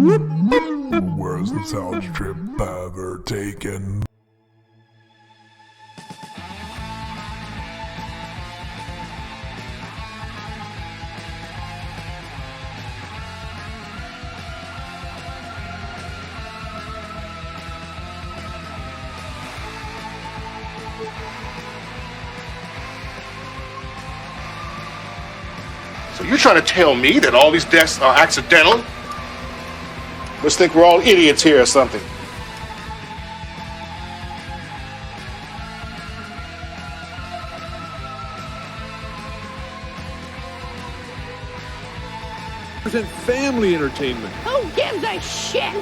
Where's the sound trip ever taken? So you're trying to tell me that all these deaths are accidental? Let's think we're all idiots here or something. Present family entertainment. Who gives a shit?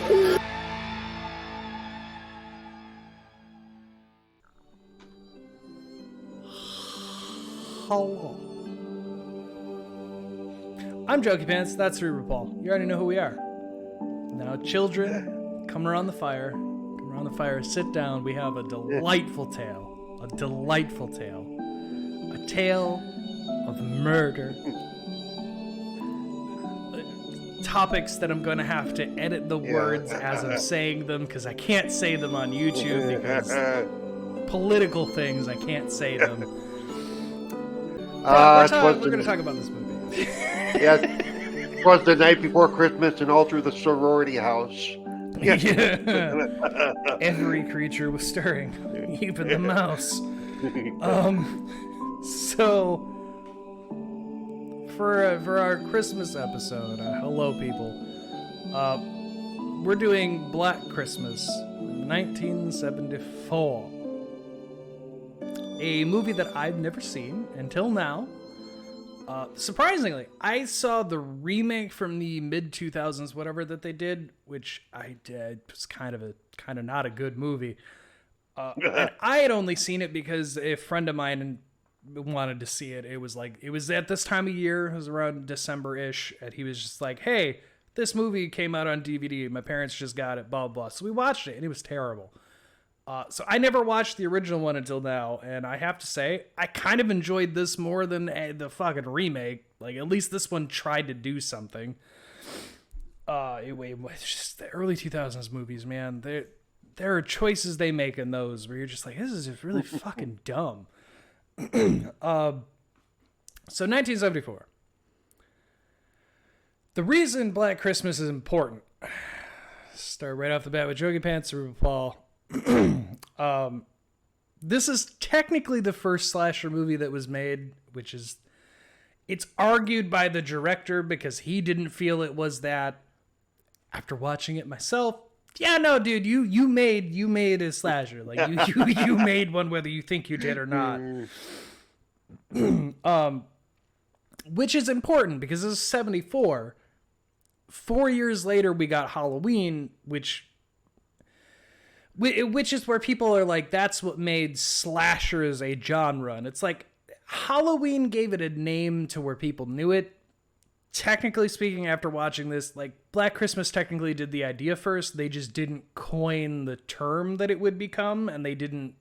Hello. I'm Jokey Pants, that's Cerebral Paul. You already know who we are. Now, children, come around the fire. Come around the fire, sit down. We have a delightful tale. A delightful tale. A tale of murder. Topics that I'm going to have to edit the words as I'm saying them because I can't say them on YouTube because political things, I can't say them. We're going to talk about this movie. Yeah, it was the night before Christmas and all through the sorority house. Yeah. Every creature was stirring, even the mouse. So for our Christmas episode, hello people, we're doing Black Christmas, 1974. A movie that I've never seen until now. Surprisingly, I saw the remake from the mid-2000s, whatever that they did, which I did. It was kind of not a good movie. And I had only seen it because a friend of mine wanted to see it. It was at this time of year. It was around December-ish, and he was just like, "Hey, this movie came out on DVD. My parents just got it, blah, blah." So we watched it, and it was terrible. So I never watched the original one until now, and I have to say, I kind of enjoyed this more than the fucking remake. Like, at least this one tried to do something. It's just the early 2000s movies, man. There are choices they make in those where you're just like, this is just really fucking dumb. So 1974. The reason Black Christmas is important. Start right off the bat with Jokey Pants, Cerebral Paul. This is technically the first slasher movie that was made, which is, it's argued by the director because he didn't feel it was that. After watching it myself, yeah, no, dude, you made a slasher. Like you made one whether you think you did or not. Which is important because this is 74. 4 years later, we got Halloween, which is where people are like, that's what made slasher as a genre. And it's like, Halloween gave it a name to where people knew it. Technically speaking, after watching this, like, Black Christmas technically did the idea first. They just didn't coin the term that it would become, and they didn't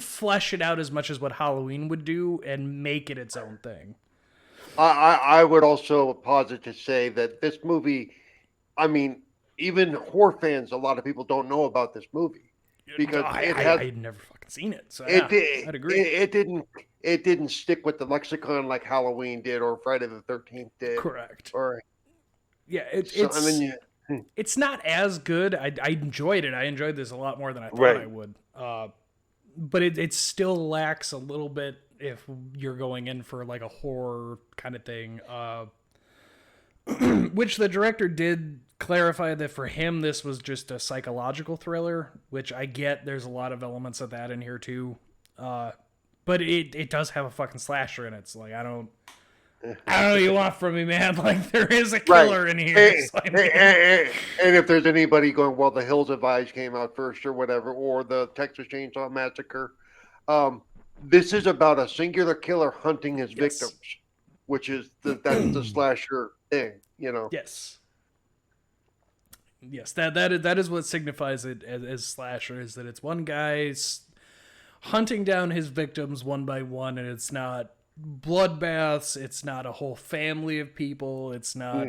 flesh it out as much as what Halloween would do and make it its own thing. I would also posit to say that this movie, I mean, even horror fans, a lot of people don't know about this movie because I had never fucking seen it. So I'd agree. It didn't stick with the lexicon like Halloween did or Friday the 13th did. Correct. Or it's not as good. I enjoyed it. I enjoyed this a lot more than I thought I would. But it still lacks a little bit if you're going in for like a horror kind of thing. Which the director did clarify that for him this was just a psychological thriller, which I get. There's a lot of elements of that in here too, but it does have a fucking slasher in it. So like I don't know what you want from me, man. Like there is a killer in here. And if there's anybody going, well, The Hills of Eyes came out first or whatever, or the Texas Chainsaw Massacre, this is about a singular killer hunting his victims, which is that's the slasher thing, you know. Yes, that is what signifies it as slasher, is that it's one guy hunting down his victims one by one, and it's not bloodbaths, it's not a whole family of people, it's not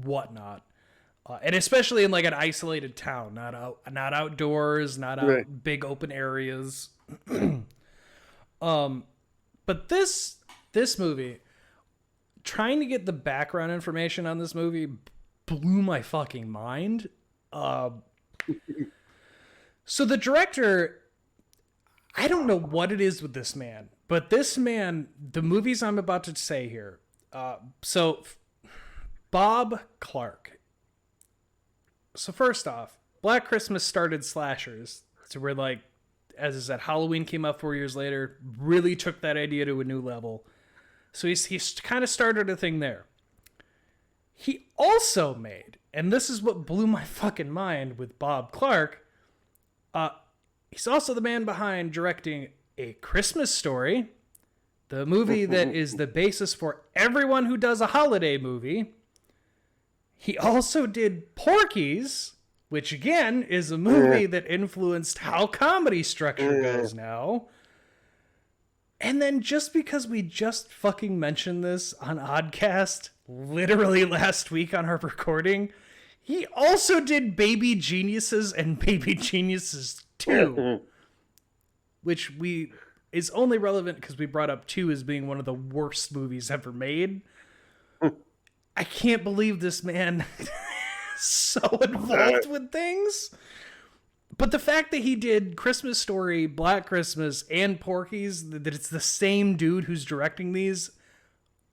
whatnot. And especially in like an isolated town, not outdoors, not out Right. big open areas. But this movie, trying to get the background information on this movie blew my fucking mind. So the director, I don't know what it is with this man, but this man, the movies I'm about to say here. So Bob Clark. So first off, Black Christmas started slashers. So we're like, as I said, Halloween came out 4 years later, really took that idea to a new level. So he's kind of started a thing there. He also made, and this is what blew my fucking mind with Bob Clark, he's also the man behind directing A Christmas Story, the movie that is the basis for everyone who does a holiday movie. He also did Porky's, which again is a movie that influenced how comedy structure goes now. And then just because we just fucking mentioned this on Oddcast literally last week on our recording, he also did Baby Geniuses and Baby Geniuses 2, which is only relevant because we brought up 2 as being one of the worst movies ever made. I can't believe this man is so involved with things. But the fact that he did Christmas Story, Black Christmas, and Porky's, that it's the same dude who's directing these.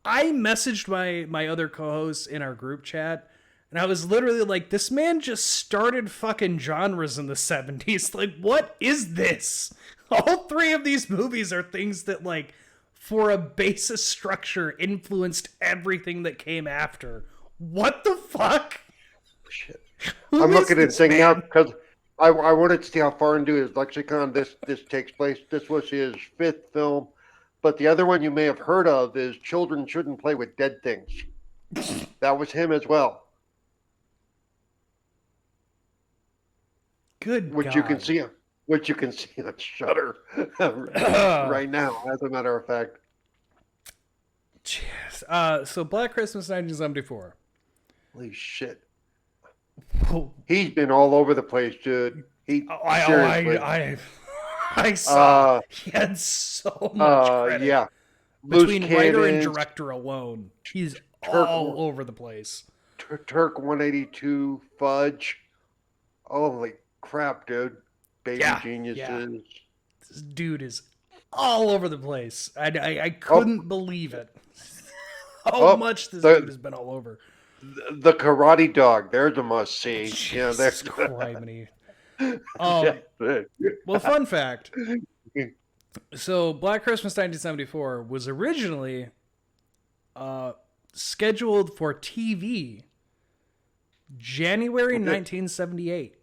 I messaged my other co-hosts in our group chat, and I was literally like, this man just started fucking genres in the 70s. Like, what is this? All 3 of these movies are things that, like, for a basis structure influenced everything that came after. What the fuck? Shit. Who I'm is looking at this thing now man? because I wanted to see how far into his lexicon this takes place. This was his 5th film, but the other one you may have heard of is Children Shouldn't Play with Dead Things. That was him as well, Good which God. you can see on Shudder right now. As a matter of fact, Jeez. So Black Christmas 1974. holy shit, Whoa. he's been all over the place, dude. Seriously. I saw he had so much credit. Yeah, Between Loose writer and Cannons, director alone, he's Turk- all over the place. Turk 182, Fudge. Holy crap, dude. Baby Yeah, Geniuses. yeah. This dude is all over the place. I couldn't believe it. How much this dude has been all over. The Karate Dog. There's a must see. Yeah, Jesus there's criminy. Well, fun fact. So, Black Christmas 1974 was originally scheduled for TV January 1978.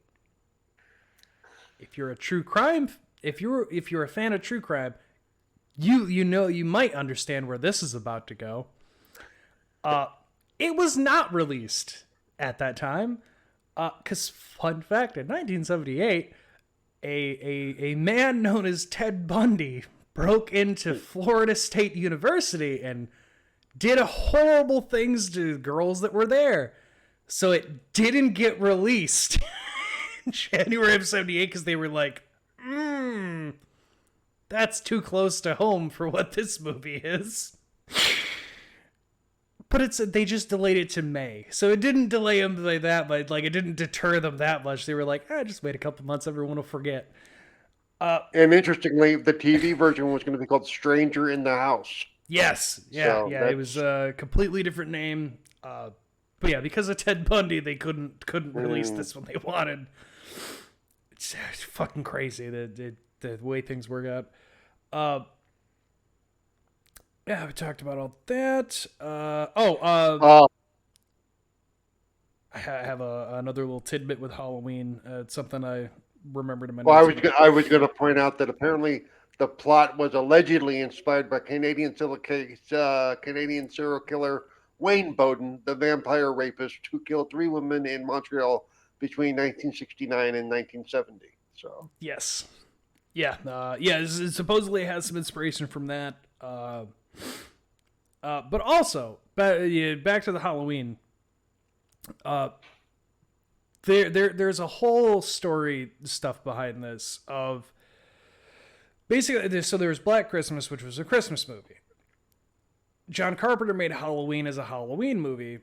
If you're a true crime, if you're a fan of true crime, you might understand where this is about to go. It was not released at that time, because fun fact, in 1978, a man known as Ted Bundy broke into Florida State University and did horrible things to girls that were there. So it didn't get released in January of 78 because they were like, that's too close to home for what this movie is. But they just delayed it to May. So it didn't delay them like that, but like it didn't deter them that much. They were like, just wait a couple months, everyone will forget. And interestingly, the TV version was going to be called Stranger in the House. Yes. Yeah, So yeah. It was a completely different name. But yeah, because of Ted Bundy, they couldn't release this when they wanted. It's fucking crazy the way things work out. Yeah, we talked about all that. I have another little tidbit with Halloween. It's something I remembered in my notes. Well, I was going to point out that apparently the plot was allegedly inspired by Canadian serial killer Wayne Bowden, the vampire rapist who killed 3 women in Montreal between 1969 and 1970. So yes, yeah, it supposedly has some inspiration from that. But also back to the Halloween. there's a whole story stuff behind this of basically, so there was Black Christmas, which was a Christmas movie. John Carpenter made Halloween as a Halloween movie.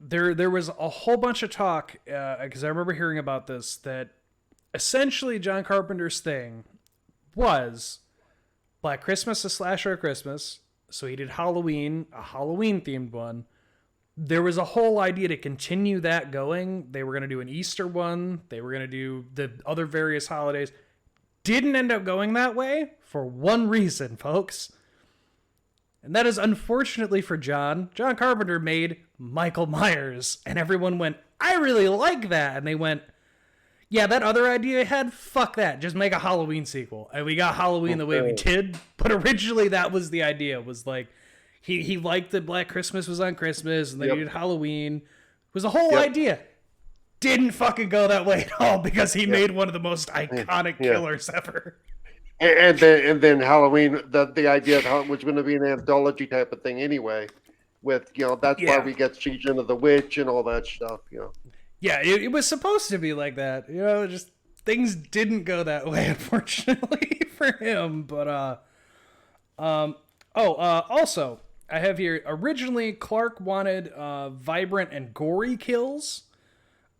There was a whole bunch of talk, because I remember hearing about this, that essentially John Carpenter's thing was Black Christmas, a slasher Christmas. So he did Halloween, a Halloween-themed one. There was a whole idea to continue that going. They were going to do an Easter one. They were going to do the other various holidays. Didn't end up going that way for one reason, folks. And that is, unfortunately for John Carpenter made Michael Myers. And everyone went, I really like that. And they went, yeah, that other idea I had, fuck that. Just make a Halloween sequel. And we got Halloween the way we did. But originally that was the idea, was like, he liked that Black Christmas was on Christmas, and they did Halloween. It was a whole idea. Didn't fucking go that way at all, because he made one of the most iconic killers ever. And then Halloween, the idea of how it was going to be an anthology type of thing anyway. With, that's why we get Season of the Witch and all that stuff, Yeah, it was supposed to be like that. Just things didn't go that way, unfortunately, for him. But, also, I have here, originally Clark wanted vibrant and gory kills,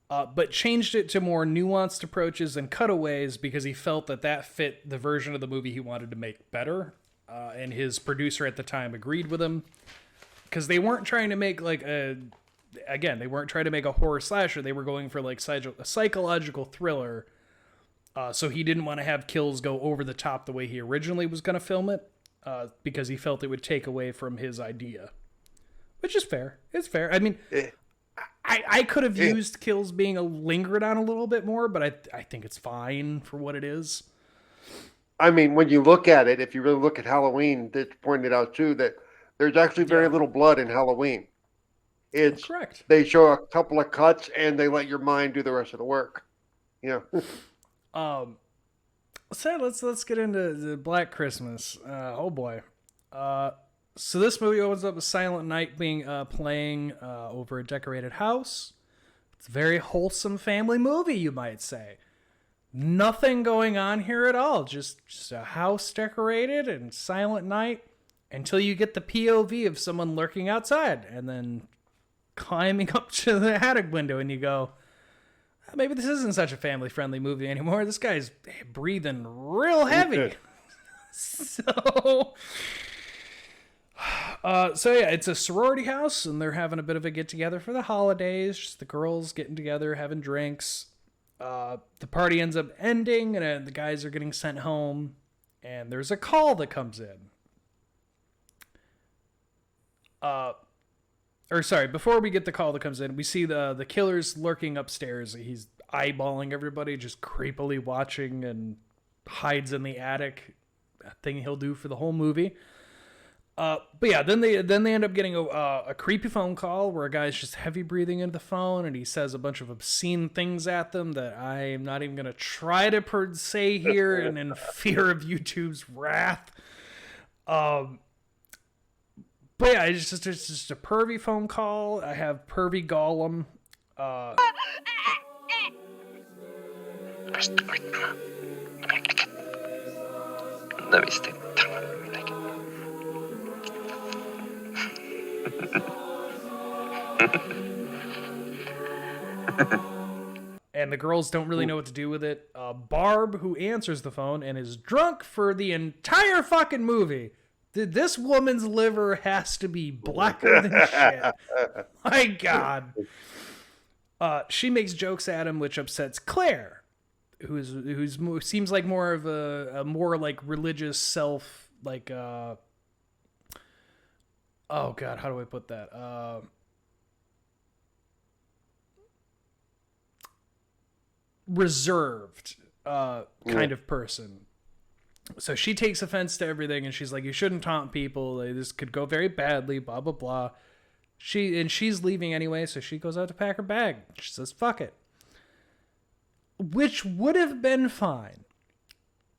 but changed it to more nuanced approaches and cutaways because he felt that fit the version of the movie he wanted to make better. And his producer at the time agreed with him, because they weren't trying to make they weren't trying to make a horror slasher. They were going for like a psychological thriller. So he didn't want to have kills go over the top the way he originally was going to film it. Because he felt it would take away from his idea, which is fair. It's fair. I mean, I could have used kills being lingered on a little bit more, but I think it's fine for what it is. I mean, when you look at it, if you really look at Halloween, it's pointed out too that there's actually very little blood in Halloween. It's correct. They show a couple of cuts and they let your mind do the rest of the work. So let's get into the Black Christmas. Oh boy. So this movie opens up with Silent Night being playing over a decorated house. It's a very wholesome family movie, you might say. Nothing going on here at all. Just a house decorated and Silent Night until you get the POV of someone lurking outside and then climbing up to the attic window, and you go, maybe this isn't such a family-friendly movie anymore. This guy's breathing real heavy. So it's a sorority house, and they're having a bit of a get-together for the holidays. Just the girls getting together, having drinks. The party ends up ending, and the guys are getting sent home. And there's a call that comes in. Before we get the call that comes in, we see the killer's lurking upstairs. He's eyeballing everybody, just creepily watching, and hides in the attic. A thing he'll do for the whole movie. Then they end up getting a creepy phone call where a guy's just heavy breathing into the phone, and he says a bunch of obscene things at them that I am not even going to try to say here, and in fear of YouTube's wrath. But yeah, it's just a pervy phone call. I have pervy Gollum. And the girls don't really know what to do with it. Barb, who answers the phone and is drunk for the entire fucking movie. This woman's liver has to be blacker than shit. My God. She makes jokes at him, which upsets Claire, who's seems like more of a more like religious self, like oh God, how do I put that? Reserved kind of person. So she takes offense to everything, and she's like, you shouldn't taunt people. This could go very badly, blah, blah, blah. She's leaving anyway, so she goes out to pack her bag. She says, fuck it. Which would have been fine.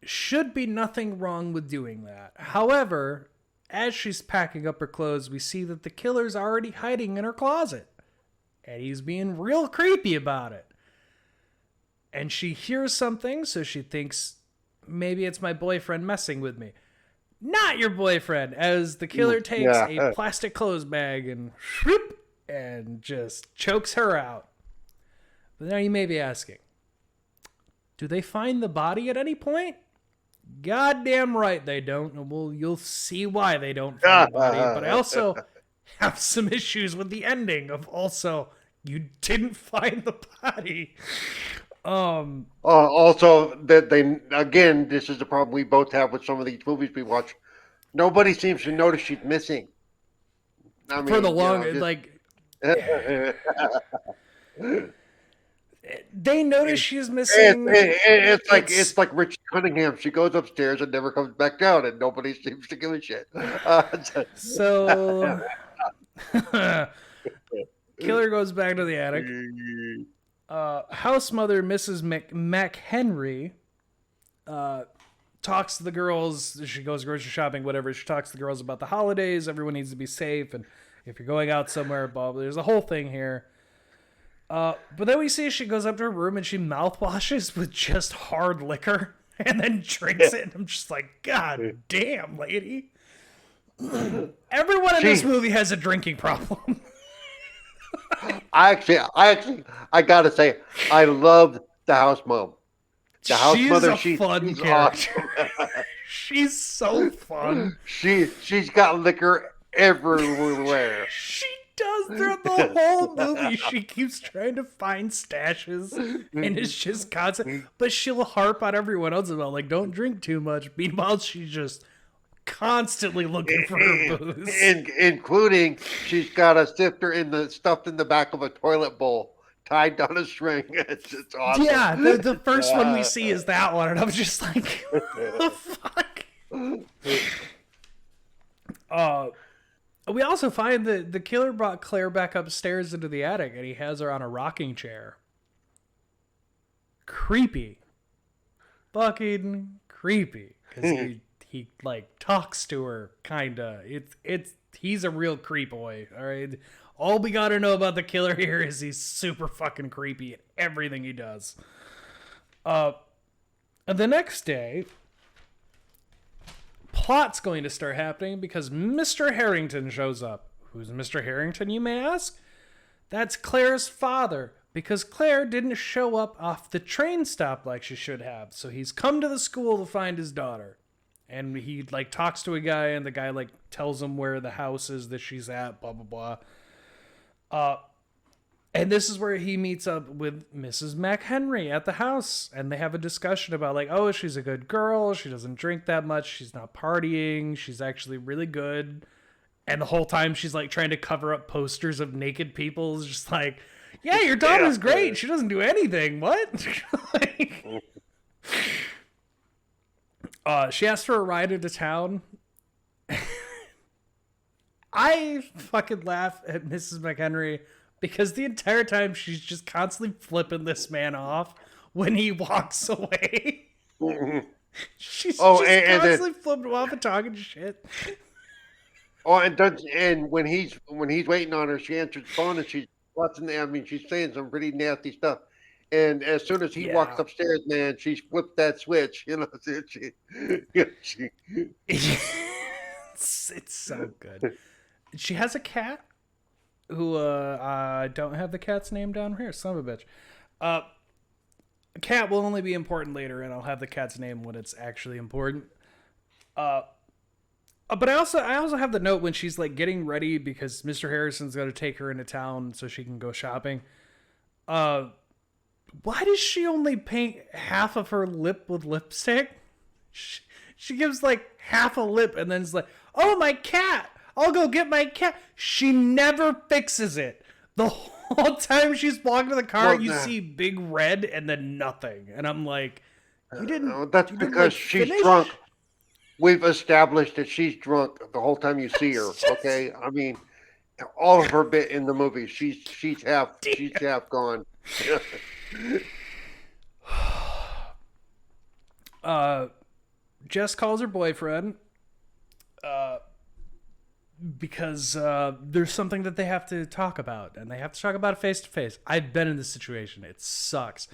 Should be nothing wrong with doing that. However, as she's packing up her clothes, we see that the killer's already hiding in her closet. And he's being real creepy about it. and she hears something, so she thinks maybe it's my boyfriend messing with me. Not your boyfriend, as the killer takes a plastic clothes bag and whoop, and just chokes her out. But now you may be asking, do they find the body at any point? Goddamn right they don't. Well, you'll see why they don't find the body. But I also have some issues with the ending of also, you didn't find the body. Also, that they again, this is the problem we both have with some of these movies we watch. Nobody seems to notice she's missing. I mean, For the long, they notice she's missing. It's like Rich Cunningham. She goes upstairs and never comes back down, and nobody seems to give a shit. So, killer goes back to the attic. House mother Mrs. McHenry talks to the girls. She goes grocery shopping, whatever. She talks to the girls about the holidays. Everyone needs to be safe, and if you're going out somewhere, blah, blah. There's a whole thing here. But then we see she goes up to her room and she mouthwashes with just hard liquor and then drinks it. And I'm just like, God damn, lady. Everyone in this movie has a drinking problem. I gotta say, I loved the house mom. The house mother, she's fun character. Awesome. She's so fun. She's got liquor everywhere. She does throughout the whole movie. She keeps trying to find stashes and it's just constant. But she'll harp on everyone else about, like, don't drink too much. Meanwhile, she's just constantly looking for her booze. Including she's got a sifter stuffed in the back of a toilet bowl, tied down a string. It's awesome. Yeah, the first one we see is that one, and I'm just like, what the fuck? We also find that the killer brought Claire back upstairs into the attic, and he has her on a rocking chair. Creepy. Fucking creepy. Because he like talks to her, kinda. He's a real creep boy, alright? All we gotta know about the killer here is he's super fucking creepy at everything he does. And the next day, plot's going to start happening because Mr. Harrington shows up. Who's Mr. Harrington, you may ask? That's Claire's father, because Claire didn't show up off the train stop like she should have. So he's come to the school to find his daughter. And he like talks to a guy, and the guy like tells him where the house is that she's at, blah, blah, blah. And this is where he meets up with Mrs. McHenry at the house. And they have a discussion about like, oh, she's a good girl. She doesn't drink that much. She's not partying. She's actually really good. And the whole time she's like trying to cover up posters of naked people. It's just like, yeah, your daughter's great. She doesn't do anything. What? She asked for a ride into town. I fucking laugh at Mrs. McHenry because the entire time she's just constantly flipping this man off when he walks away. She's constantly flipping him off and talking shit. Oh, and when he's waiting on her, she answers the phone and she's she's saying some pretty nasty stuff. And as soon as he walks upstairs, man, she's flipped that switch. You know, it's so good. She has a cat who I don't have the cat's name down here. Son of a bitch. A cat will only be important later, and I'll have the cat's name when it's actually important. But I also have the note when she's like getting ready because Mr. Harrison's going to take her into town so she can go shopping. Why does she only paint half of her lip with lipstick? She gives like half a lip and then it's like, oh, my cat. I'll go get my cat. She never fixes it. The whole time she's walking to the car, you see big red and then nothing. And I'm like, you didn't. That's because she's drunk. We've established that she's drunk the whole time you see her. Okay, I mean, all of her bit in the movie, she's half gone. Jess calls her boyfriend because there's something that they have to talk about, and they have to talk about it face to face. I've been in this situation. It sucks.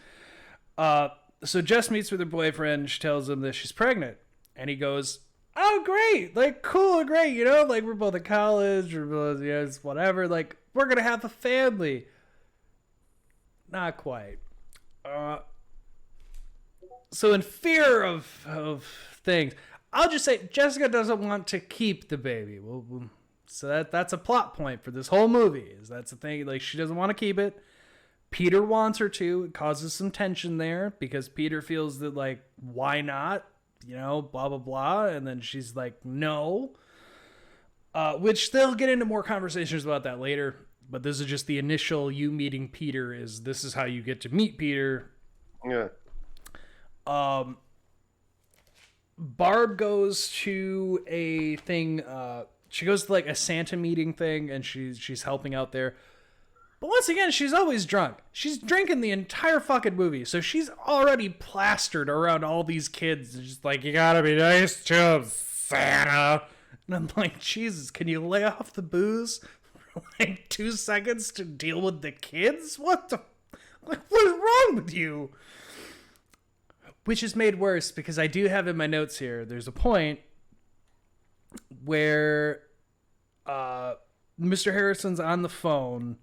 So Jess meets with her boyfriend. She tells him that she's pregnant. And he goes, oh, great. Like, cool, great. You know, like, we're both at college. We're both, you know, it's whatever. Like, we're going to have a family. Not quite. So in fear of things, I'll just say Jessica doesn't want to keep the baby. So that's a plot point for this whole movie. That's the thing. Like, she doesn't want to keep it. Peter wants her to. It causes some tension there because Peter feels that, like, why not? You know, blah, blah, blah. And then she's like, no. Which they'll get into more conversations about that later. But this is just the initial you meeting Peter. This is how you get to meet Peter. Yeah. Barb goes to a thing. She goes to like a Santa meeting thing, and she's helping out there. But once again, she's always drunk. She's drinking the entire fucking movie, so she's already plastered around all these kids. And she's like, "You gotta be nice to him, Santa." And I'm like, Jesus, can you lay off the booze for like 2 seconds to deal with the kids? What is wrong with you? Which is made worse because I do have in my notes here, there's a point where Mr. Harrison's on the phone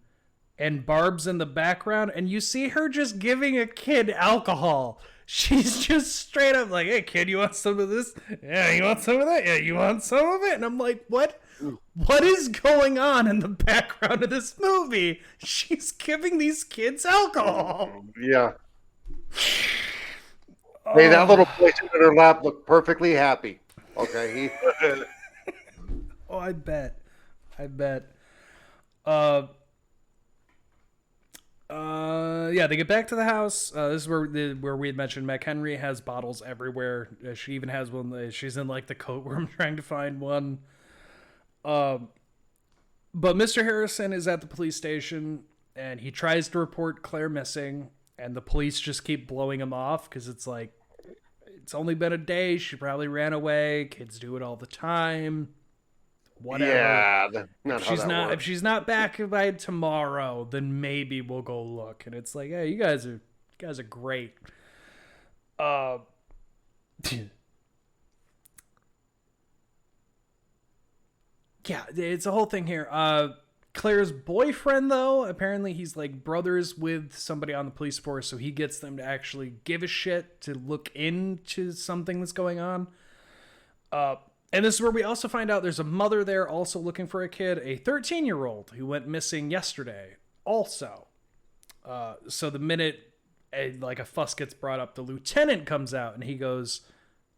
and Barb's in the background, and you see her just giving a kid alcohol. She's just straight up like, hey, kid, you want some of this? Yeah, you want some of that? Yeah, you want some of it? And I'm like, what? What is going on in the background of this movie? She's giving these kids alcohol. Yeah. Hey, that little boy sitting in her lap looked perfectly happy. Okay. Oh, I bet. Yeah, they get back to the house. This is where we had mentioned McHenry has bottles everywhere. She even has one. She's in like the coat room trying to find one. But Mr. Harrison is at the police station and he tries to report Claire missing, and the police just keep blowing him off because it's like, it's only been a day. She probably ran away. Kids do it all the time. Whatever. Yeah, If she's not back by tomorrow, then maybe we'll go look. And it's like, hey, you guys are great. Yeah, it's a whole thing here. Claire's boyfriend, though, apparently he's like brothers with somebody on the police force, so he gets them to actually give a shit to look into something that's going on. And this is where we also find out there's a mother there also looking for a kid, a 13-year-old who went missing yesterday also. So the minute a fuss gets brought up, the lieutenant comes out and he goes,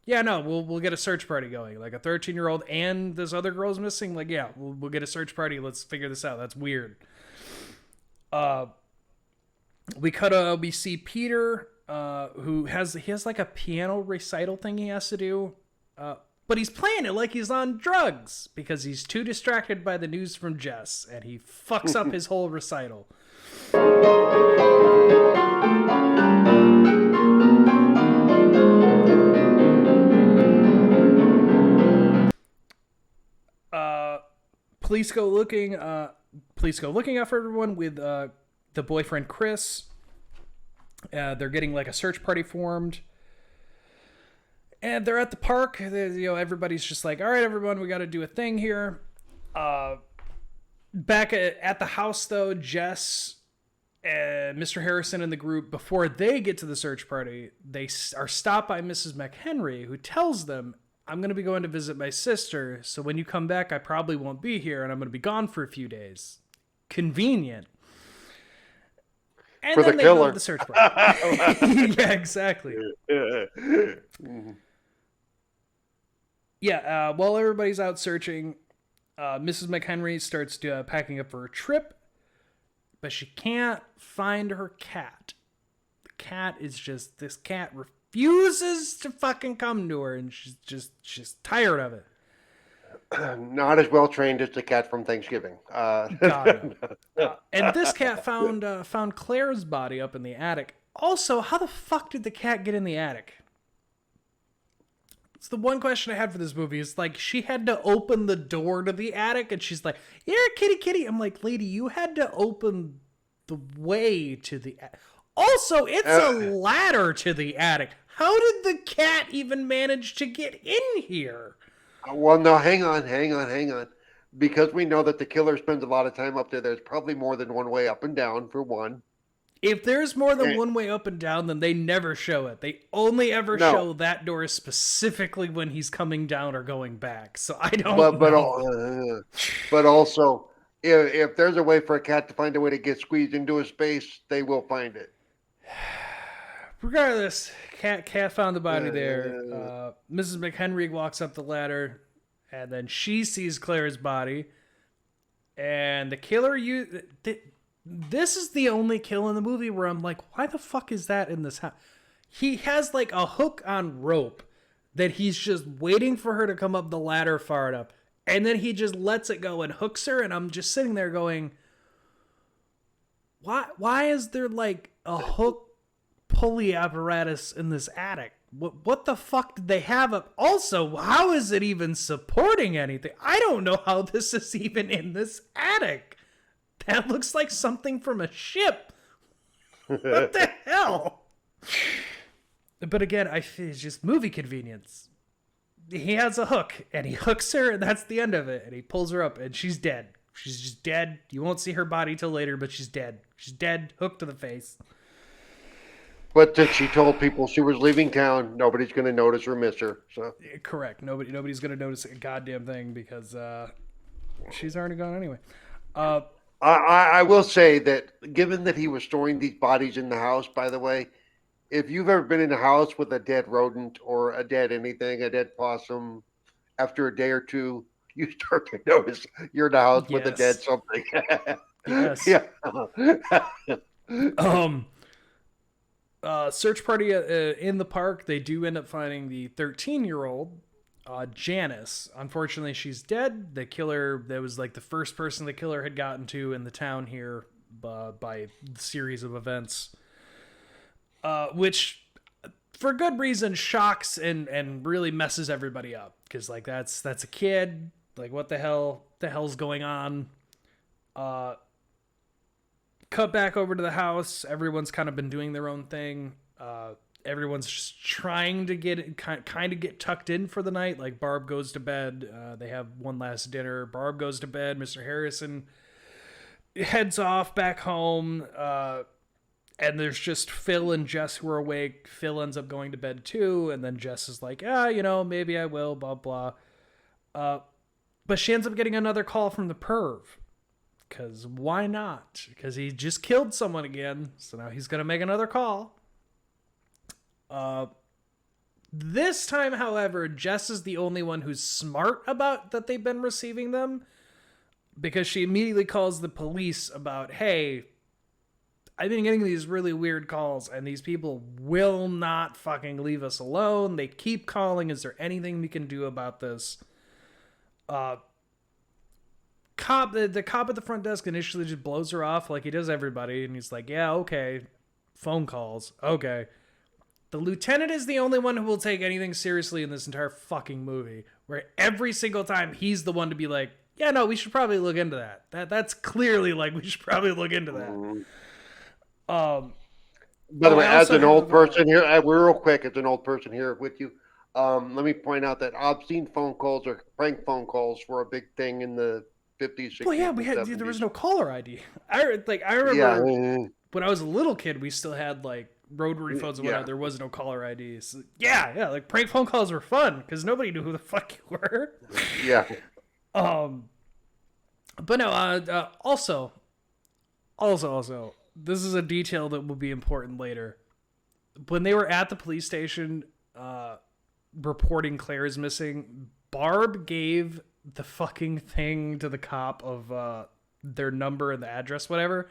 yeah, no, we'll get a search party going. Like, a 13-year-old and this other girl's missing. Like, yeah, we'll get a search party. Let's figure this out. That's weird. We see Peter, who has like a piano recital thing he has to do. But he's playing it like he's on drugs because he's too distracted by the news from Jess, and he fucks up his whole recital. Police go looking out for everyone with the boyfriend Chris. They're getting like a search party formed. And they're at the park. Everybody's just like, all right, everyone, we got to do a thing here. Back at the house, though, Jess and Mr. Harrison and the group, before they get to the search party, they are stopped by Mrs. McHenry, who tells them, I'm going to be going to visit my sister, so when you come back, I probably won't be here, and I'm going to be gone for a few days. Convenient. And for then the killer. Go to the search party. Yeah, exactly. Yeah, while everybody's out searching, Mrs. McHenry starts packing up for a trip, but she can't find her cat. The cat is just, this cat refuses to fucking come to her, and she's tired of it. Not as well trained as the cat from Thanksgiving. God, no. And this cat found Claire's body up in the attic. Also, how the fuck did the cat get in the attic? It's the one question I had for this movie. It's like, she had to open the door to the attic, and she's like, "Here, kitty, kitty." I'm like, lady, you had to open the way to the attic. Also, it's a ladder to the attic. How did the cat even manage to get in here? Well, no, hang on. Because we know that the killer spends a lot of time up there, there's probably more than one way up and down, for one. If there's more than one way up and down, then they never show it. They only ever show that door specifically when he's coming down or going back. So I don't know. But also, if there's a way for a cat to find a way to get squeezed into a space, they will find it. Regardless, cat found the body there. Mrs. McHenry walks up the ladder, and then she sees Claire's body. And the killer this is the only kill in the movie where I'm like, why the fuck is that in this house? He has like a hook on rope that he's just waiting for her to come up the ladder far enough. And then he just lets it go and hooks her. And I'm just sitting there going, why is there like a hook pulley apparatus in this attic? What the fuck did they have up? Also, how is it even supporting anything? I don't know how this is even in this attic. That looks like something from a ship. What the hell? But again, it's just movie convenience. He has a hook, and he hooks her, and that's the end of it. And he pulls her up, and she's dead. She's just dead. You won't see her body till later, but she's dead. She's dead, hooked to the face. But since she told people she was leaving town, nobody's going to notice or miss her. So correct. Nobody's going to notice a goddamn thing because she's already gone anyway. I will say that given that he was storing these bodies in the house, by the way, if you've ever been in a house with a dead rodent or a dead anything, a dead possum, after a day or two, you start to notice you're in a house with a dead something. Yes. Yeah. Search party in the park, they do end up finding the 13-year-old Janice. Unfortunately, she's dead. The killer, that was like the first person the killer had gotten to in the town here by a series of events, which for good reason shocks and really messes everybody up, because like that's a kid. Like, what the hell's going on? Cut back over to the house. Everyone's kind of been doing their own thing. Everyone's just trying to get tucked in for the night. Like, Barb goes to bed. They have one last dinner. Barb goes to bed. Mr. Harrison heads off back home. And there's just Phil and Jess who are awake. Phil ends up going to bed too. And then Jess is like, maybe I will, blah, blah. But she ends up getting another call from the perv. Because why not? Because he just killed someone again. So now he's going to make another call. This time, however, Jess is the only one who's smart about that they've been receiving them. Because she immediately calls the police about, hey, I've been getting these really weird calls and these people will not fucking leave us alone. They keep calling. Is there anything we can do about this? The cop at the front desk initially just blows her off like he does everybody, and he's like, yeah, okay, phone calls, okay. The lieutenant is the only one who will take anything seriously in this entire fucking movie, where every single time he's the one to be like, yeah, no, we should probably look into that. That's clearly like, we should probably look into that. By the way, as an old person here, real quick, as an old person here with you, let me point out that obscene phone calls or prank phone calls were a big thing in the 50s, 60s. Well, yeah, there was no caller ID. I remember when I was a little kid, we still had like rotary phones and whatnot. There was no caller ID. So, yeah, like prank phone calls were fun because nobody knew who the fuck you were. Yeah. But no. Also, this is a detail that will be important later. When they were at the police station, reporting Claire's missing, Barb gave the fucking thing to the cop of their number and the address, whatever.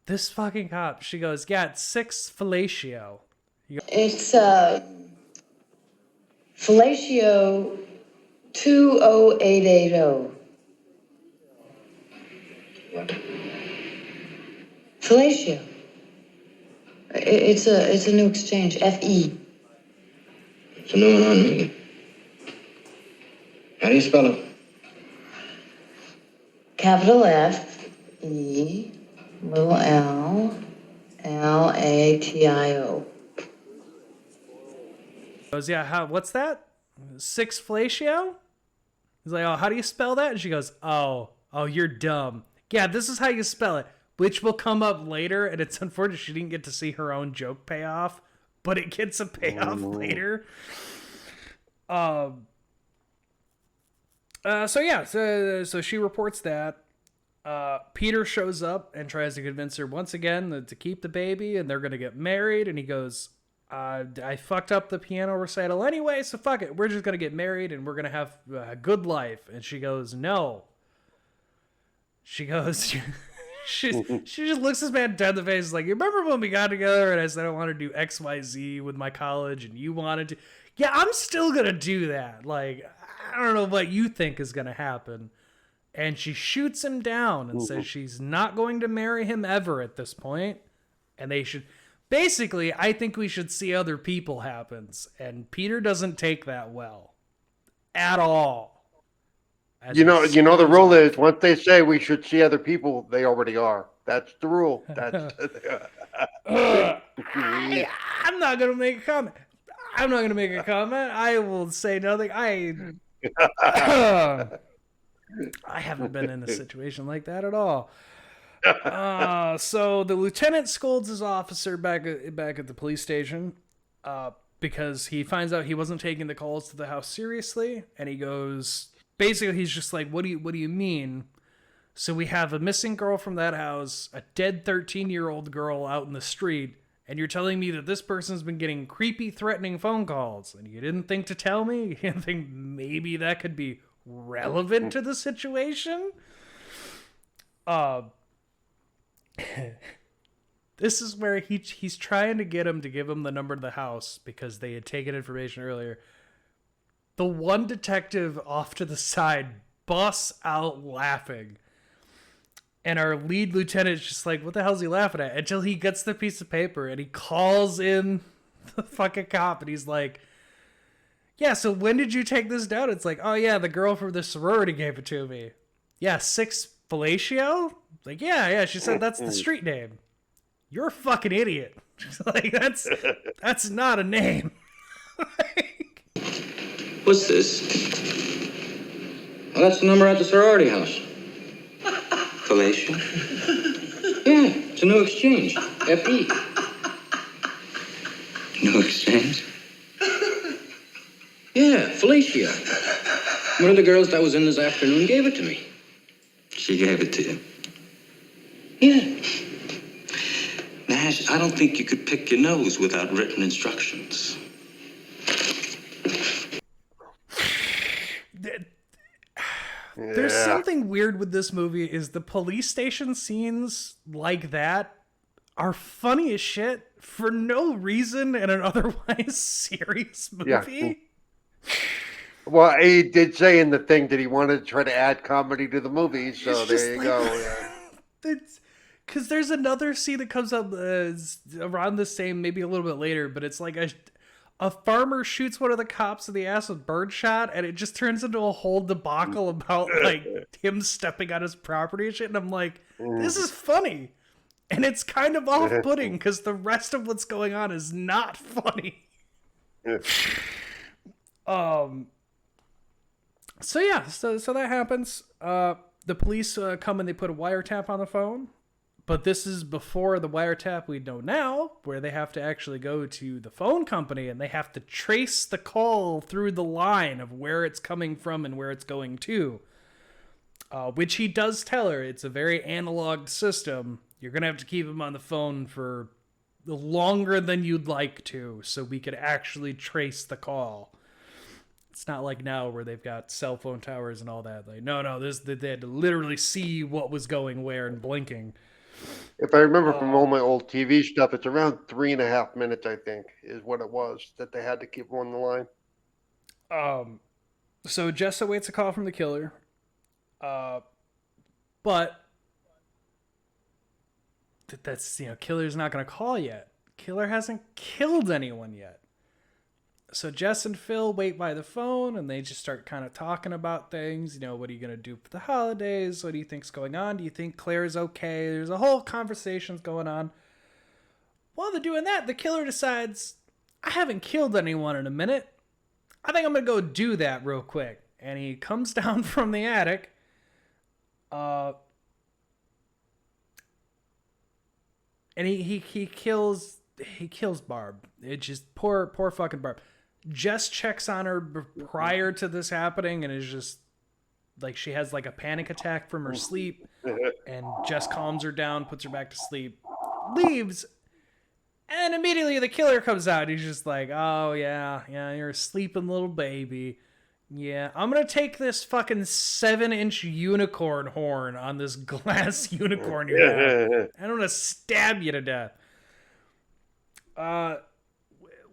This fucking cop, she goes, yeah, it's 6 fellatio. It's fellatio 20880. What? Fellatio. It's a new exchange. FE. It's a new one on me. How do you spell it? Capital F E little L FLATIO. Goes, yeah, what's that? Six fellatio? He's like, oh, how do you spell that? And she goes, oh, you're dumb. Yeah, this is how you spell it, which will come up later, and it's unfortunate she didn't get to see her own joke pay off, but it gets a payoff later. So she reports that. Peter shows up and tries to convince her once again to keep the baby, and they're going to get married, and he goes, I fucked up the piano recital anyway, so fuck it. We're just going to get married, and we're going to have a good life. And she goes, no. She goes... She just looks this man dead in the face. Like, you remember when we got together and I said I want to do XYZ with my college and you wanted to? Yeah, I'm still going to do that. Like, I don't know what you think is going to happen. And she shoots him down and says she's not going to marry him ever at this point. And they should... Basically, I think we should see other people happens. And Peter doesn't take that well. At all. You know, the rule is once they say we should see other people, they already are. That's the rule. That's. I'm not gonna make a comment. I will say nothing. I haven't been in a situation like that at all. So the lieutenant scolds his officer back at the police station, because he finds out he wasn't taking the calls to the house seriously, and he goes. Basically, he's just like, what do you mean? So we have a missing girl from that house, a dead 13-year-old girl out in the street, and you're telling me that this person's been getting creepy, threatening phone calls, and you didn't think to tell me? You didn't think maybe that could be relevant to the situation? This is where he's trying to get him to give him the number to the house because they had taken information earlier. The one detective off to the side busts out laughing. And our lead lieutenant's just like, what the hell's he laughing at? Until he gets the piece of paper and he calls in the fucking cop and he's like, yeah, so when did you take this down? It's like, oh yeah, the girl from the sorority gave it to me. Yeah, 6 fellatio? Like, yeah, she said that's the street name. You're a fucking idiot. Like, that's not a name. What's this? Well, that's the number at the sorority house. Fellatio? Yeah, it's a new exchange. FE. New exchange? Yeah, Felicia. One of the girls that was in this afternoon gave it to me. She gave it to you? Yeah. Nash, I don't think you could pick your nose without written instructions. There's something weird with this movie is the police station scenes like that are funny as shit for no reason in an otherwise serious movie. Yeah. Well, he did say in the thing that he wanted to try to add comedy to the movie, so there you go. Yeah. Because there's another scene that comes up around the same, maybe a little bit later, but it's like a farmer shoots one of the cops in the ass with birdshot, and it just turns into a whole debacle about like him stepping on his property and shit. And I'm like, this is funny, and it's kind of off-putting because the rest of what's going on is not funny. So that happens. The police come and they put a wiretap on the phone. But this is before the wiretap we know now, where they have to actually go to the phone company and they have to trace the call through the line of where it's coming from and where it's going to. Which he does tell her. It's a very analog system. You're going to have to keep him on the phone for longer than you'd like to so we could actually trace the call. It's not like now where they've got cell phone towers and all that. Like, no, they had to literally see what was going where and blinking. If I remember from all my old TV stuff, it's around 3.5 minutes, I think, is what it was that they had to keep on the line. So Jess awaits a call from the killer. But that's, killer's not going to call yet. Killer hasn't killed anyone yet. So Jess and Phil wait by the phone and they just start kind of talking about things. What are you going to do for the holidays? What do you think's going on? Do you think Claire's okay? There's a whole conversations going on. While they're doing that, the killer decides, I haven't killed anyone in a minute. I think I'm going to go do that real quick. And he comes down from the attic. And he kills Barb. It just poor fucking Barb. Jess checks on her prior to this happening and is just like, she has like a panic attack from her sleep, and Jess calms her down, puts her back to sleep, leaves, and immediately the killer comes out. He's just like, oh yeah, you're a sleeping little baby. Yeah, I'm gonna take this fucking 7-inch unicorn horn on this glass unicorn you have, and I'm gonna stab you to death.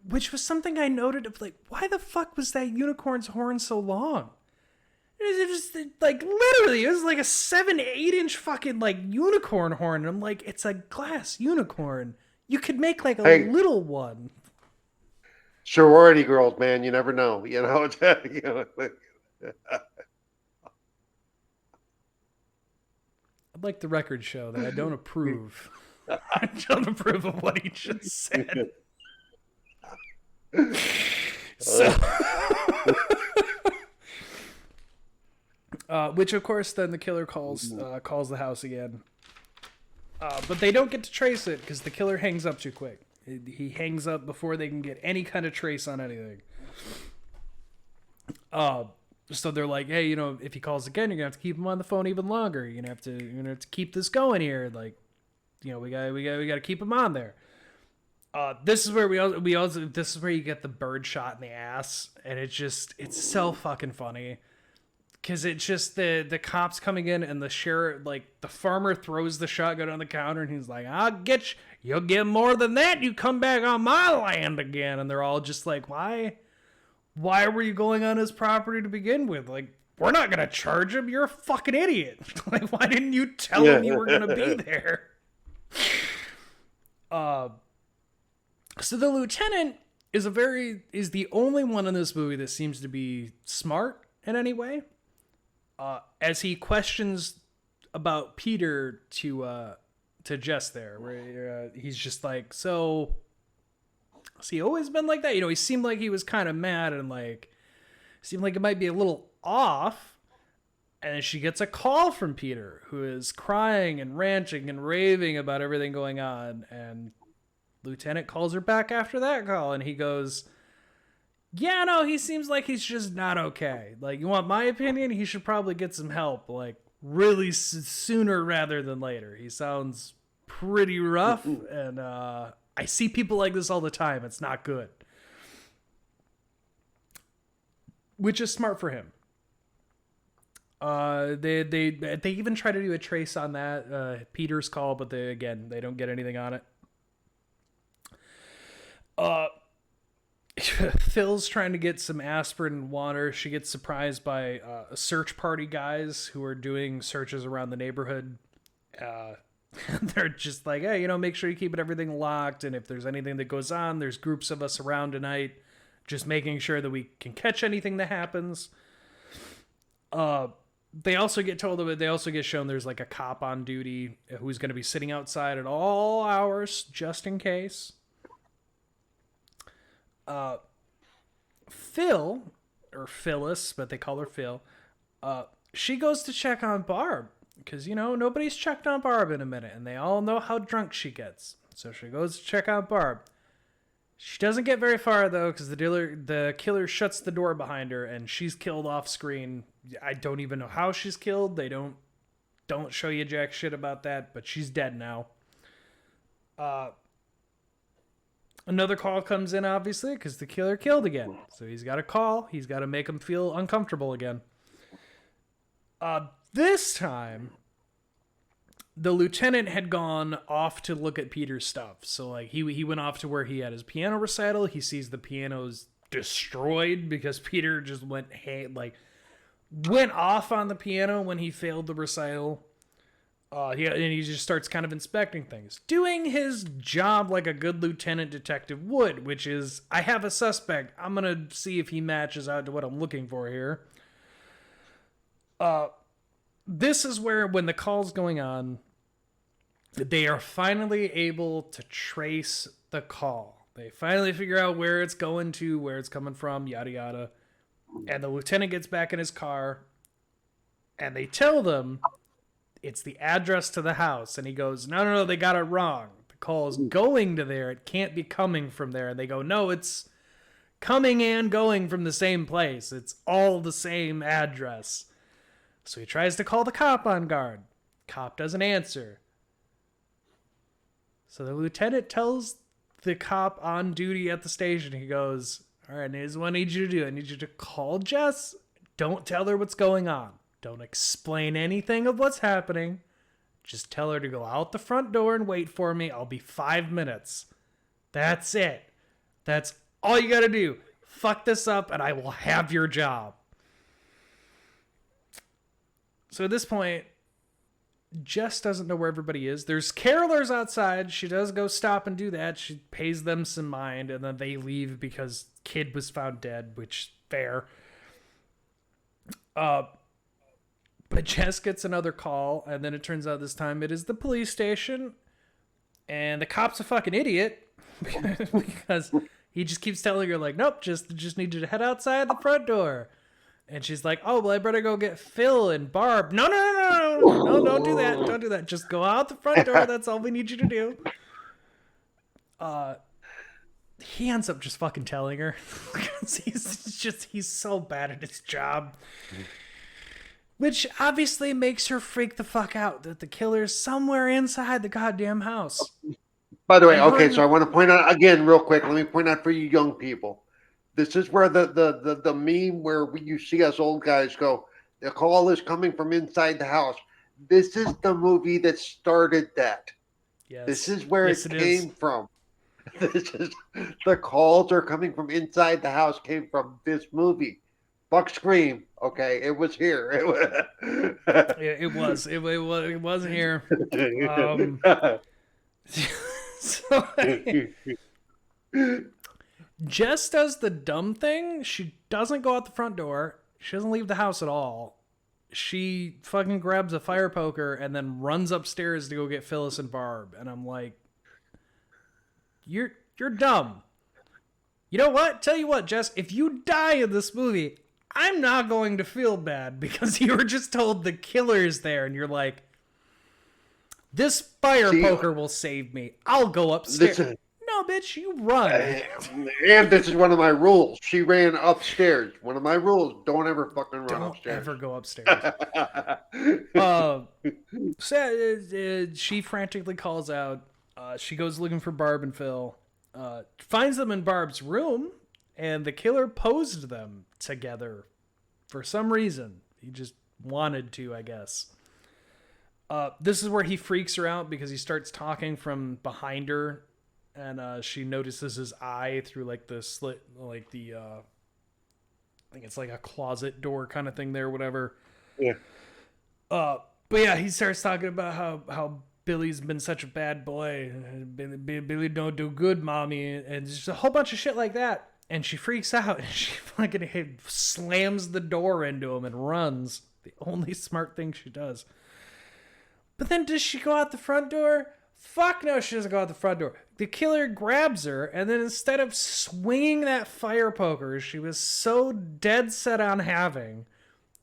Which was something I noted of, like, why the fuck was that unicorn's horn so long? It was just, like, literally, it was like a 8-inch fucking, like, unicorn horn. And I'm like, it's a glass unicorn. You could make, like, a little one. Sorority girls, man, you never know. You know, I'd like the record show that I don't approve. I don't approve of what he just said. So, which of course then the killer calls the house again, but they don't get to trace it because the killer hangs up too quick. He hangs up before they can get any kind of trace on anything. So they're like, hey, if he calls again, you're gonna have to keep him on the phone even longer. You're gonna have to keep this going here. Like, we gotta keep him on there. This is where this is where you get the bird shot in the ass, and it's so fucking funny, because it's just the cops coming in, and the sheriff, like, the farmer throws the shotgun on the counter, and he's like, I'll get you, you'll get more than that, you come back on my land again. And they're all just like, why were you going on his property to begin with? Like, we're not gonna charge him, you're a fucking idiot. Like, why didn't you tell him you were gonna be there? So the lieutenant is the only one in this movie that seems to be smart in any way. As he questions about Peter to Jess there, where he's just like, so has he always been like that? He seemed like he was kind of mad and like seemed like it might be a little off. And she gets a call from Peter, who is crying and ranting and raving about everything going on, and Lieutenant calls her back after that call, and he goes, yeah, no, he seems like he's just not okay. Like, you want my opinion? He should probably get some help, like, really sooner rather than later. He sounds pretty rough, and I see people like this all the time. It's not good. Which is smart for him. They even try to do a trace on that Peter's call, but they don't get anything on it. Phil's trying to get some aspirin and water. She gets surprised by a search party guys who are doing searches around the neighborhood. They're just like, hey, make sure you keep everything locked, and if there's anything that goes on, there's groups of us around tonight, just making sure that we can catch anything that happens. They also get shown there's like a cop on duty who's going to be sitting outside at all hours just in case. Phil, or Phyllis, but they call her Phil, she goes to check on Barb, because, nobody's checked on Barb in a minute, and they all know how drunk she gets. So she goes to check on Barb. She doesn't get very far, though, because the killer shuts the door behind her, and she's killed off screen. I don't even know how she's killed. They don't show you jack shit about that, but she's dead now. Another call comes in, obviously, because the killer killed again. So he's got a call. He's got to make him feel uncomfortable again. This time, the lieutenant had gone off to look at Peter's stuff. So, like, he went off to where he had his piano recital. He sees the piano's destroyed because Peter just went off on the piano when he failed the recital. And he just starts kind of inspecting things, doing his job like a good lieutenant detective would, which is, I have a suspect. I'm going to see if he matches out to what I'm looking for here. This is where, when the call's going on, they are finally able to trace the call. They finally figure out where it's going to, where it's coming from, yada yada. And the lieutenant gets back in his car, and they tell them it's the address to the house. And he goes, no, they got it wrong. The call is going to there. It can't be coming from there. And they go, no, it's coming and going from the same place. It's all the same address. So he tries to call the cop on guard. Cop doesn't answer. So the lieutenant tells the cop on duty at the station, he goes, all right, here's what I need you to do. I need you to call Jess. Don't tell her what's going on. Don't explain anything of what's happening. Just tell her to go out the front door and wait for me. I'll be 5 minutes. That's it. That's all you got to do. Fuck this up and I will have your job. So at this point, Jess doesn't know where everybody is. There's carolers outside. She does go stop and do that. She pays them some mind, and then they leave because kid was found dead, which fair. But Jess gets another call, and then it turns out this time it is the police station, and the cop's a fucking idiot because he just keeps telling her like, nope, just need you to head outside the front door. And she's like, oh, well, I better go get Phil and Barb. No, don't do that. Don't do that. Just go out the front door. That's all we need you to do. He ends up just fucking telling her. he's so bad at his job. Which obviously makes her freak the fuck out that the killer's somewhere inside the goddamn house. By the way, okay, so I want to point out again real quick. Let me point out for you young people. This is where the meme where you see us old guys go, the call is coming from inside the house. This is the movie that started that. Yes. This is where it came from. This is the calls are coming from inside the house came from this movie. Fuck Scream. Okay, it was here. It was here. Jess does the dumb thing. She doesn't go out the front door. She doesn't leave the house at all. She fucking grabs a fire poker and then runs upstairs to go get Phyllis and Barb. And I'm like, you're dumb. You know what? Tell you what, Jess, if you die in this movie, I'm not going to feel bad because you were just told the killer's there and you're like, this fire poker will save me. I'll go upstairs. No, bitch, you run. And this is one of my rules. She ran upstairs. One of my rules: don't ever fucking run upstairs. Don't ever go upstairs. She frantically calls out. She goes looking for Barb and Phil. Finds them in Barb's room, and the killer posed them together for some reason. He just wanted to, I guess. This is where he freaks her out because he starts talking from behind her. And she notices his eye through like the slit, like the, I think it's like a closet door kind of thing there, whatever. Yeah. But yeah, he starts talking about how Billy's been such a bad boy. Billy don't do good, mommy. And just a whole bunch of shit like that. And she freaks out and she fucking slams the door into him and runs. The only smart thing she does. But then does she go out the front door? Fuck no, she doesn't go out the front door. The killer grabs her, and then instead of swinging that fire poker she was so dead set on having,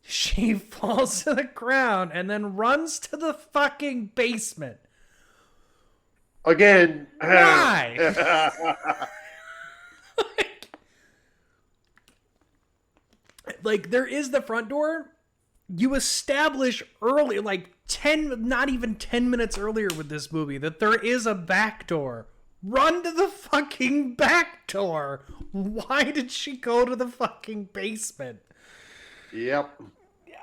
she falls to the ground and then runs to the fucking basement. Again. Why? like, there is the front door. You establish early, like 10, not even 10 minutes earlier with this movie, that there is a back door. Run to the fucking back door. Why did she go to the fucking basement? Yep.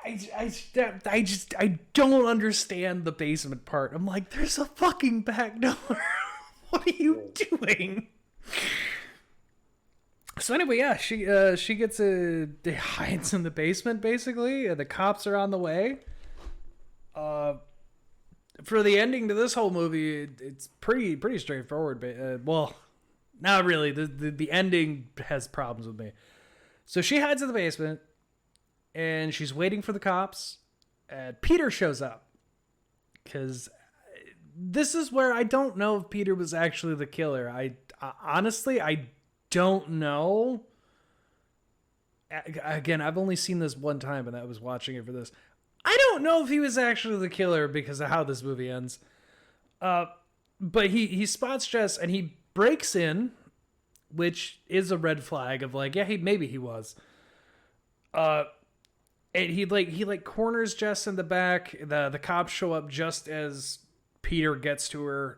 I don't understand the basement part. I'm like, there's a fucking back door. What are you doing? So anyway, yeah, she gets hides in the basement basically. The cops are on the way. For the ending to this whole movie, it's pretty straightforward. But well, not really. The ending has problems with me. So she hides in the basement, and she's waiting for the cops. And Peter shows up because this is where I don't know if Peter was actually the killer. I honestly, I don't know. Again, I've only seen this one time, and I was watching it for this. I don't know if he was actually the killer because of how this movie ends. But he spots Jess and he breaks in, which is a red flag of like, yeah, maybe he was. And he corners Jess in the back. The cops show up just as Peter gets to her.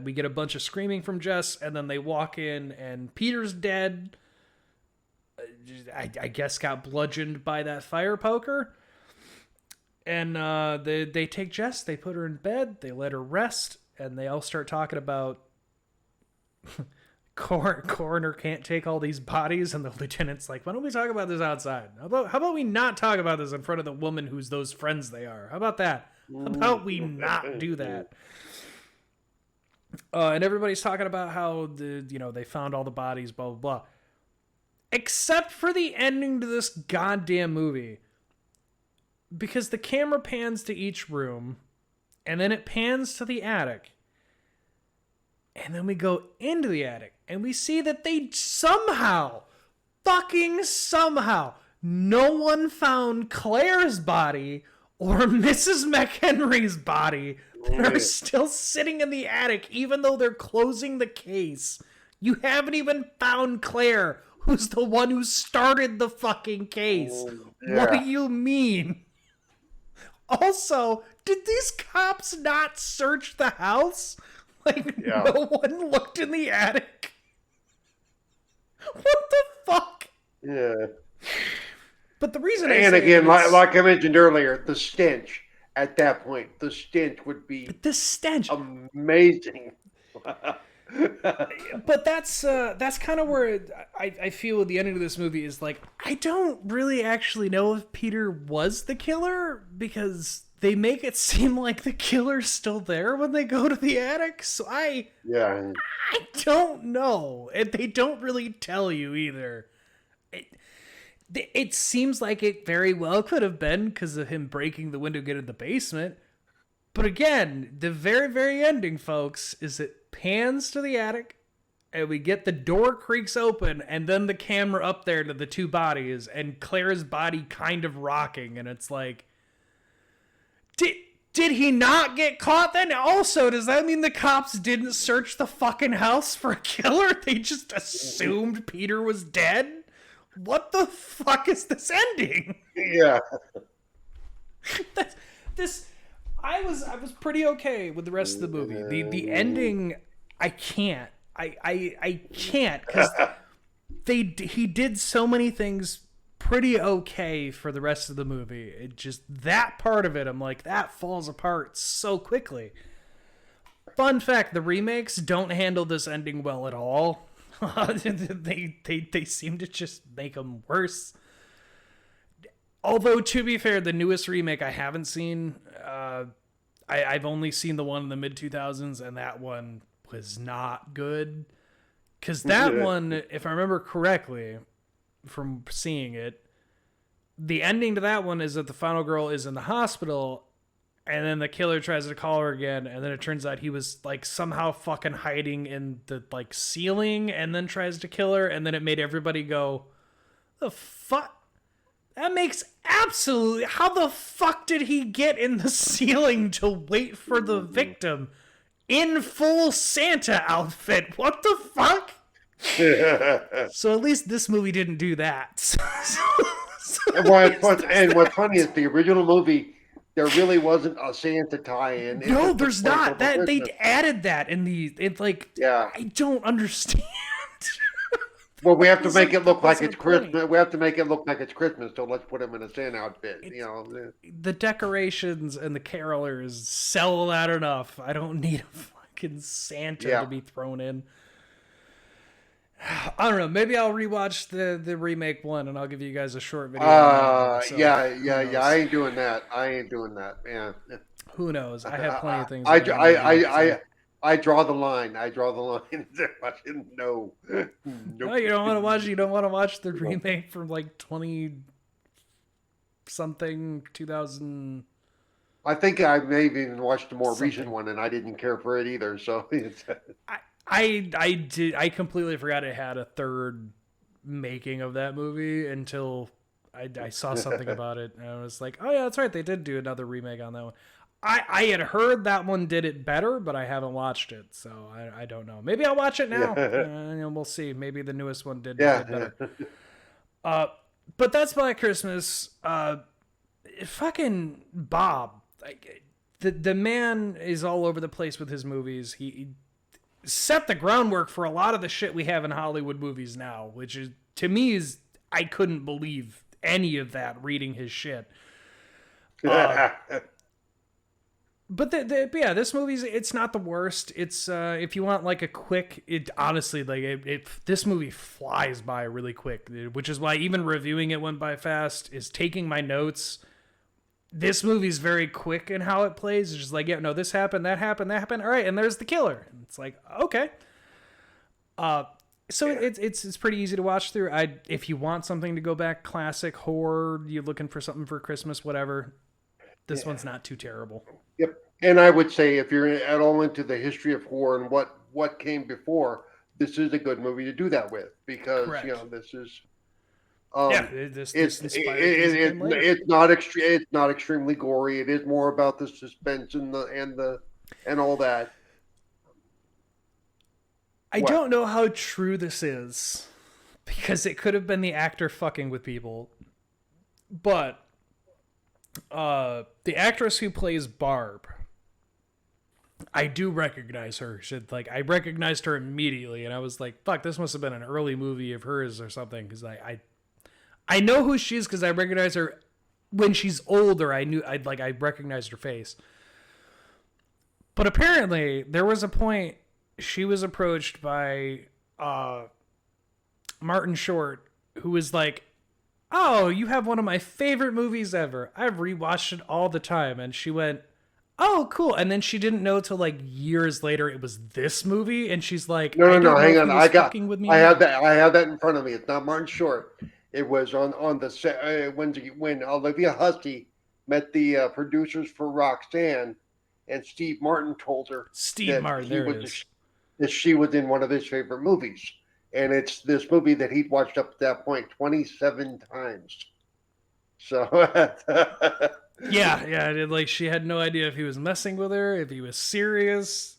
We get a bunch of screaming from Jess, and then they walk in, and Peter's dead. I guess got bludgeoned by that fire poker. And they take Jess, they put her in bed, they let her rest, and they all start talking about coroner can't take all these bodies, and the lieutenant's like, why don't we talk about this outside? How about we not talk about this in front of the woman who's those friends they are? How about that? How about we not do that? And everybody's talking about how they found all the bodies, blah, blah, blah. Except for the ending to this goddamn movie. Because the camera pans to each room, and then it pans to the attic. And then we go into the attic, and we see that they somehow, no one found Claire's body or Mrs. McHenry's body that are still sitting in the attic, even though they're closing the case. You haven't even found Claire, who's the one who started the fucking case. What do you mean? Also, did these cops not search the house? No one looked in the attic? What the fuck? Yeah. But the reason and again, like I mentioned earlier, the stench at that point, the stench would be amazing. But that's kind of where I feel the ending of this movie is like, I don't really actually know if Peter was the killer, because they make it seem like the killer's still there when they go to the attic. So I don't know. And they don't really tell you either. It seems like it very well could have been because of him breaking the window, getting in the basement. But again, the very, very ending, folks, is it pans to the attic, and we get the door creaks open, and then the camera up there to the two bodies, and Claire's body kind of rocking, and it's like, did he not get caught then? Also, does that mean the cops didn't search the fucking house for a killer? They just assumed Peter was dead? What the fuck is this ending? Yeah. I was pretty okay with the rest of the movie. The ending, I can't. I can't, because he did so many things pretty okay for the rest of the movie. It just, that part of it, I'm like, that falls apart so quickly. Fun fact, the remakes don't handle this ending well at all. They seem to just make them worse. Although, to be fair, the newest remake I haven't seen. I've only seen the one in the mid-2000s, and that one was not good. Because that one, if I remember correctly from seeing it, the ending to that one is that the final girl is in the hospital, and then the killer tries to call her again, and then it turns out he was somehow fucking hiding in the ceiling, and then tries to kill her, and then it made everybody go, the fuck? That makes absolutely... How the fuck did he get in the ceiling to wait for the victim in full Santa outfit? What the fuck? So at least this movie didn't do that. And what's funny is the original movie, there really wasn't a Santa tie-in. No, there's not. They added that in the... I don't understand. Well, we have to make it look like it's Christmas. We have to make it look like it's Christmas, so let's put him in a Santa outfit. The decorations and the carolers sell that enough. I don't need a fucking Santa to be thrown in. I don't know. Maybe I'll rewatch the remake one, and I'll give you guys a short video. Yeah. I ain't doing that. Yeah. Who knows? I have plenty of things. I draw the line. I didn't know. No, you don't want to watch. You don't want to watch the remake from 20 something 2000. I think I may have even watched the more recent one, and I didn't care for it either. So it's, I completely forgot it had a third making of that movie until I saw something about it, and I was like, oh yeah, that's right, they did do another remake on that one. I had heard that one did it better, but I haven't watched it, so I don't know. Maybe I'll watch it now. And we'll see. Maybe the newest one did better. But that's Black Christmas. Fucking Bob. Like, the man is all over the place with his movies. He set the groundwork for a lot of the shit we have in Hollywood movies now, which is, to me, I couldn't believe any of that reading his shit. But yeah, this movie's, it's not the worst. It's if you want like a quick, honestly, like this movie flies by really quick, which is why even reviewing it went by fast. Is taking my notes. This movie's very quick in how it plays. It's just like, yeah, no, this happened, that happened, that happened. All right, and there's the killer. And it's like, okay. So it's pretty easy to watch through. If you want something to go back, classic horror, you're looking for something for Christmas, whatever. This one's not too terrible. Yep. And I would say if you're at all into the history of horror and what came before, this is a good movie to do that with, because Correct. this is It's not extremely gory. It is more about the suspense and all that. I don't know how true this is, because it could have been the actor fucking with people, but the actress who plays Barb, I do recognize her. I recognized her immediately, and I was like, fuck, this must have been an early movie of hers or something, because I know who she is, because I recognize her when she's older. I recognized her face. But apparently there was a point she was approached by Martin Short, who was like, oh, you have one of my favorite movies ever. I've rewatched it all the time. And she went, oh, cool. And then she didn't know till like years later it was this movie. And she's like, no, hang on. I have that in front of me. It's not Martin Short. It was on the set when Olivia Hussey met the producers for Roxanne, and Steve Martin told her that she was in one of his favorite movies. And it's this movie that he'd watched up to that point 27 times. So yeah, she had no idea if he was messing with her, if he was serious.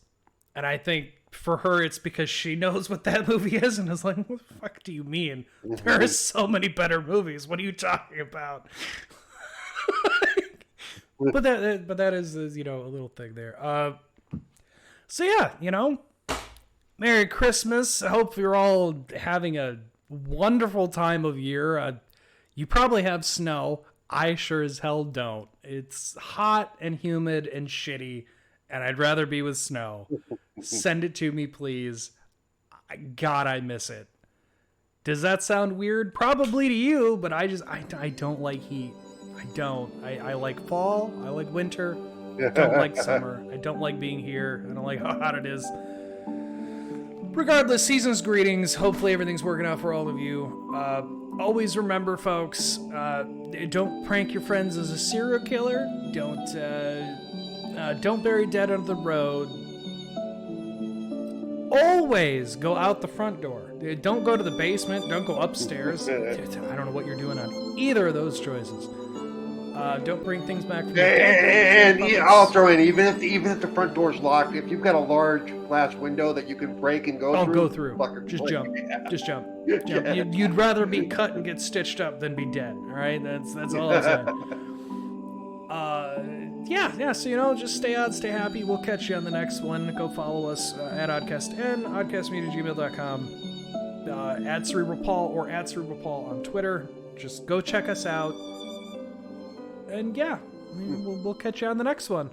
And I think for her, it's because she knows what that movie is, and is like, what the fuck do you mean? There are so many better movies. What are you talking about? but that is a little thing there. So yeah, Merry Christmas. I hope you're all having a wonderful time of year. You probably have snow. I sure as hell don't. It's hot and humid and shitty, and I'd rather be with snow. Send it to me, please. God, I miss it. Does that sound weird? Probably to you, but I don't like heat. I don't. I like fall. I like winter. I don't like summer. I don't like being here. I don't like how hot it is. Regardless, season's greetings. Hopefully everything's working out for all of you. Always remember, folks, don't prank your friends as a serial killer. Don't bury dead under the road. Always go out the front door. Don't go to the basement. Don't go upstairs. I don't know what you're doing on either of those choices. Don't bring things back from the dead. And I'll throw in, even if the front door's locked, if you've got a large glass window that you can break and go through, go through. Just jump. Just jump. You'd rather be cut and get stitched up than be dead. All right, that's all I'm saying. Yeah. So just stay out, stay happy. We'll catch you on the next one. Go follow us at Oddcast and oddcastmedia@gmail.com. At Cerebral Paul or at Cerebral Paul on Twitter. Just go check us out. And yeah, we'll catch you on the next one.